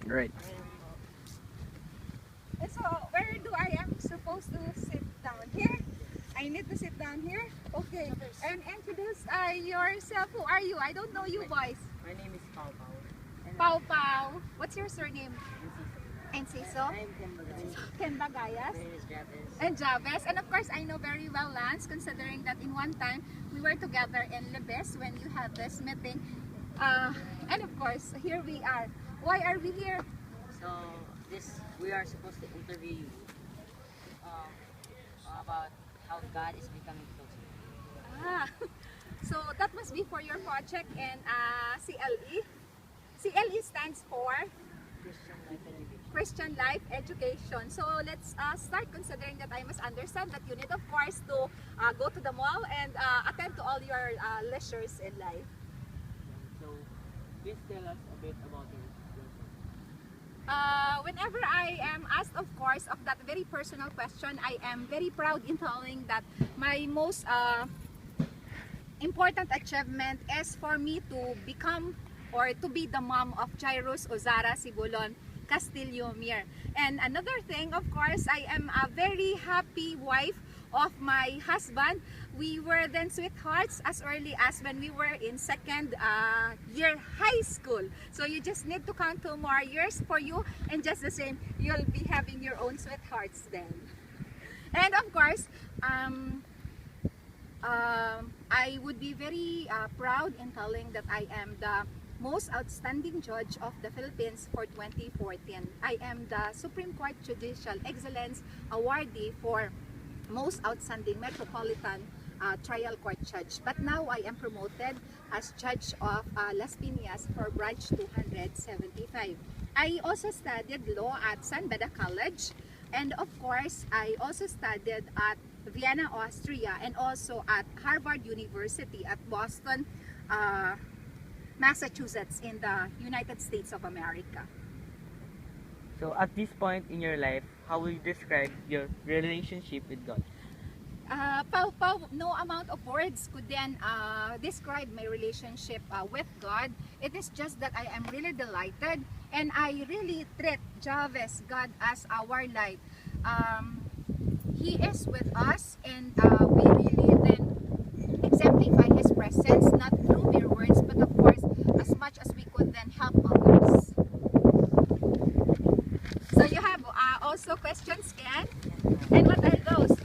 Right. So, where do I am supposed to sit down? Here? I need to sit down here? Okay. And introduce yourself. Who are you? I don't know you boys. My name is Pau Pau. Pau Pau. What's your surname? Enciso? I'm Kembagay. Ken My Bagayas? name is Javis. And Javes. And of course, I know very well Lance, considering that in one time, we were together in Libes when you had this meeting. Uh, and of course, here we are. Why are we here? So we are supposed to interview you um, about how God is becoming closer. Ah, so that must be for your project in CLE. CLE stands for Christian life education. Christian Life Education. So let's start, considering that I must understand that you need, of course, to go to the mall and attend to all your leisures in life. So please tell us a bit about yourself. Whenever I am asked, of course, of that very personal question, I am very proud in telling that my most important achievement is for me to become or to be the mom of Jairus Ozara Sibulon Castillo Mir. And another thing, of course, I am a very happy wife of my husband. We were then sweethearts as early as when we were in second year high school. So you just need to count 2 more years for you, and just the same, you'll be having your own sweethearts then. And of course, I would be very proud in telling that I am the most outstanding judge of the Philippines for 2014. I am the Supreme Court Judicial Excellence Awardee for most outstanding Metropolitan Trial Court Judge. But now I am promoted as Judge of Las Piñas for Branch 275. I also studied law at San Beda College, and of course I also studied at Vienna, Austria, and also at Harvard University at Boston, Massachusetts in the United States of America. So at this point in your life, how will you describe your relationship with God? No amount of words could then describe my relationship with God. It is just that I am really delighted, and I really treat Javes, God, as our light. He is with us, and we really then exemplify His presence, not through mere words, but of course, as much as we could then help others. So you have also questions, Ken? And what are those?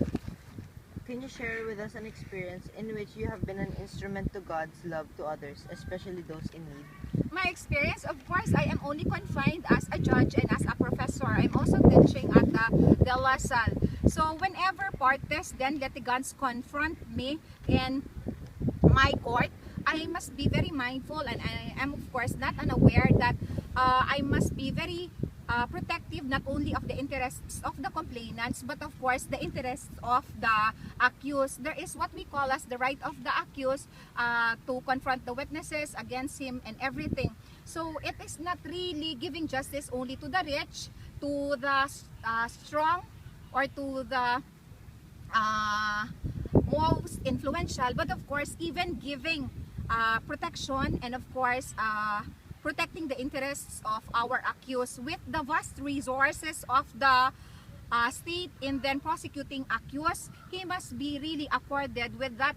Can you share with us an experience in which you have been an instrument to God's love to others, especially those in need? My experience, of course, I am only confined as a judge and as a professor. I'm also teaching at the De La Salle. So whenever parties then litigants confront me in my court, I must be very mindful, and I am of course not unaware that I must be very protective not only of the interests of the complainants, but of course the interests of the accused. There is what we call as the right of the accused to confront the witnesses against him and everything. So it is not really giving justice only to the rich, to the strong, or to the most influential, but of course even giving protection, and of course protecting the interests of our accused with the vast resources of the state in then prosecuting accused. He must be really accorded with that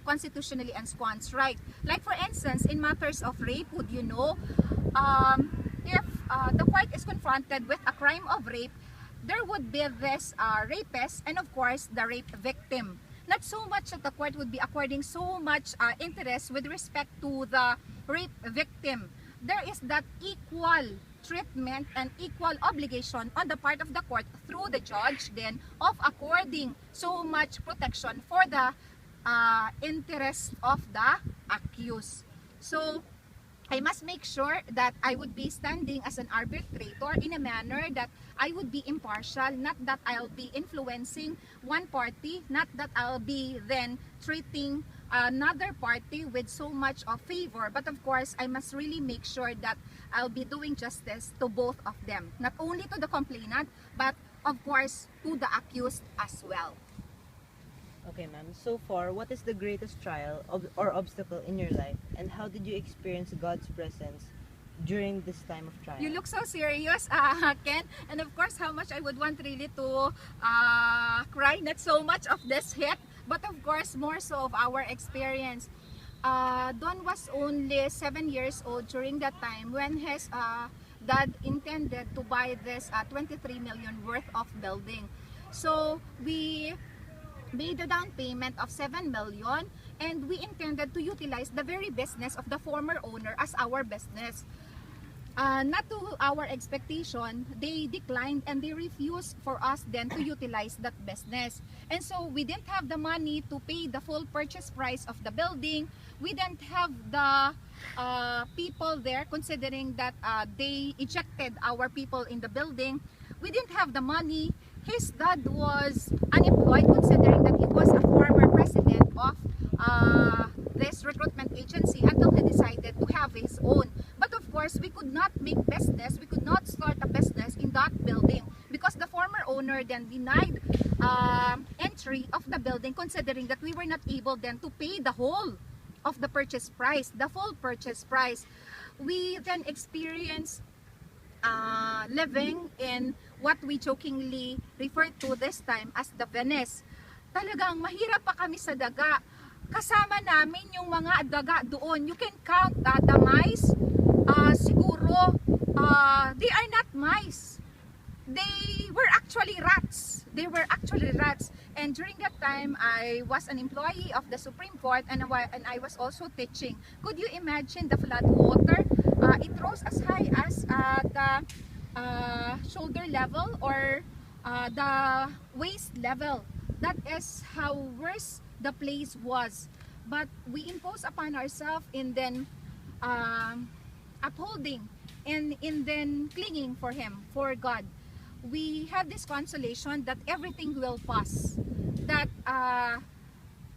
constitutionally ensconced right. Like for instance, in matters of rape, would you know, if the court is confronted with a crime of rape, there would be this rapist and of course the rape victim. Not so much that the court would be according so much interest with respect to the rape victim. There is that equal treatment and equal obligation on the part of the court through the judge then of according so much protection for the interest of the accused. So I must make sure that I would be standing as an arbitrator in a manner that I would be impartial, not that I'll be influencing one party, not that I'll be then treating another party with so much of favor. But of course, I must really make sure that I'll be doing justice to both of them, not only to the complainant, but of course to the accused as well. Okay, ma'am. So far, what is the greatest trial or obstacle in your life, and how did you experience God's presence during this time of trial? You look so serious, Ken. And of course, how much I would want really to cry, not so much of this hit, but of course, more so of our experience. Don was only 7 years old during that time when his dad intended to buy this 23 million worth of building. So we made a down payment of 7 million and we intended to utilize the very business of the former owner as our business. Not to our expectation, they declined and they refused for us then to utilize that business. And so we didn't have the money to pay the full purchase price of the building. We didn't have the people there, considering that they ejected our people in the building. We didn't have the money. His dad was unemployed, considering that he was a former president of this recruitment agency until he decided to have his own. But of course, we could not make business, we could not start a business in that building because the former owner then denied entry of the building, considering that we were not able then to pay the whole of the purchase price, the full purchase price. We then experienced living in what we jokingly refer to this time as the Venice. Talagang mahirap pa kami sa daga. Kasama namin yung mga daga doon. You can count the mice. Siguro, they are not mice. They were actually rats. They were actually rats. And during that time, I was an employee of the Supreme Court and I was also teaching. Could you imagine the flood water? It rose as high as the shoulder level or the waist level. That is how worse the place was. But we imposed upon ourselves in then upholding and in then clinging for Him, for God. We have this consolation that everything will pass. That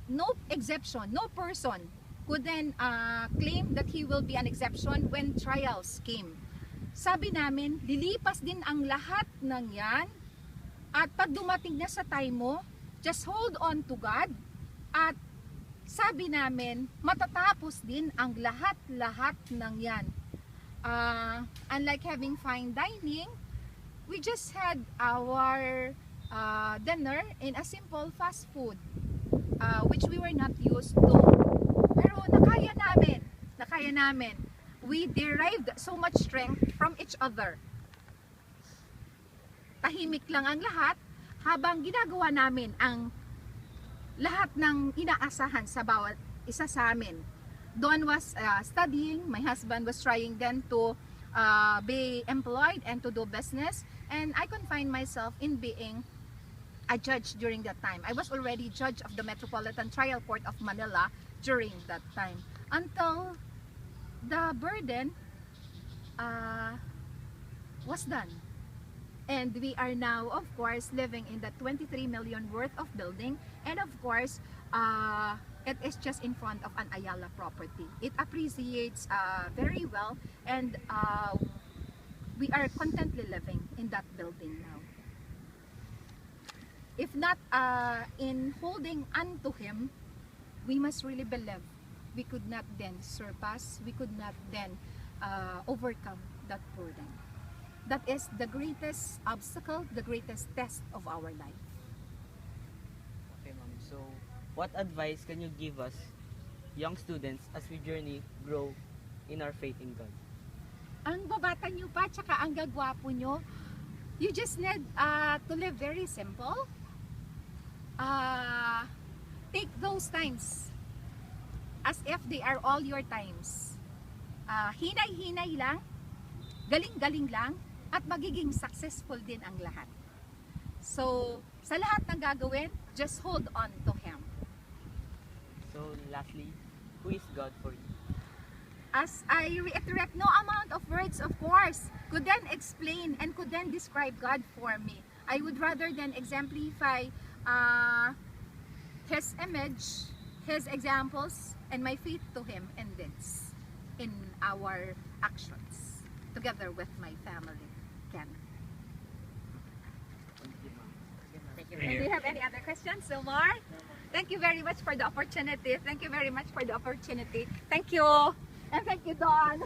no exception, no person could then claim that he will be an exception when trials came. Sabi namin, lilipas din ang lahat ng yan. At pag dumating na sa time mo, just hold on to God. At sabi namin, matatapos din ang lahat-lahat ng yan. Unlike having fine dining, we just had our dinner in a simple fast food, which we were not used to. Pero nakaya namin. We derived so much strength from each other. Tahimik lang ang lahat habang ginagawa namin ang lahat ng inaasahan sa bawat isa sa amin. Don was studying, my husband was trying then to be employed and to do business, and I confined myself in being a judge during that time. I was already judge of the Metropolitan Trial Court of Manila during that time, until the burden was done. And we are now, of course, living in the 23 million worth of building, and of course, it is just in front of an Ayala property. It appreciates very well, and we are contently living in that building now. If not in holding unto Him, we must really believe we could not then surpass, we could not then overcome that burden. That is the greatest obstacle, the greatest test of our life. Okay, ma'am. So, what advice can you give us, young students, as we grow in our faith in God? Ang babata nyo pa, tsaka ang gagwapo nyo, you just need to live very simple. Take those times as if they are all your times. Hinay-hinay lang, galing-galing lang, at magiging successful din ang lahat. So, sa lahat ng gagawin, just hold on to Him. So, lastly, who is God for you? As I reiterate, no amount of words, of course, could then explain and could then describe God for me. I would rather than exemplify His image, His examples, and my faith to Him in this, in our actions, together with my family. Ken. Thank you Do very you have any other questions, Omar? Thank you very much for the opportunity. Thank you very much for the opportunity. Thank you. And thank you, Dawn.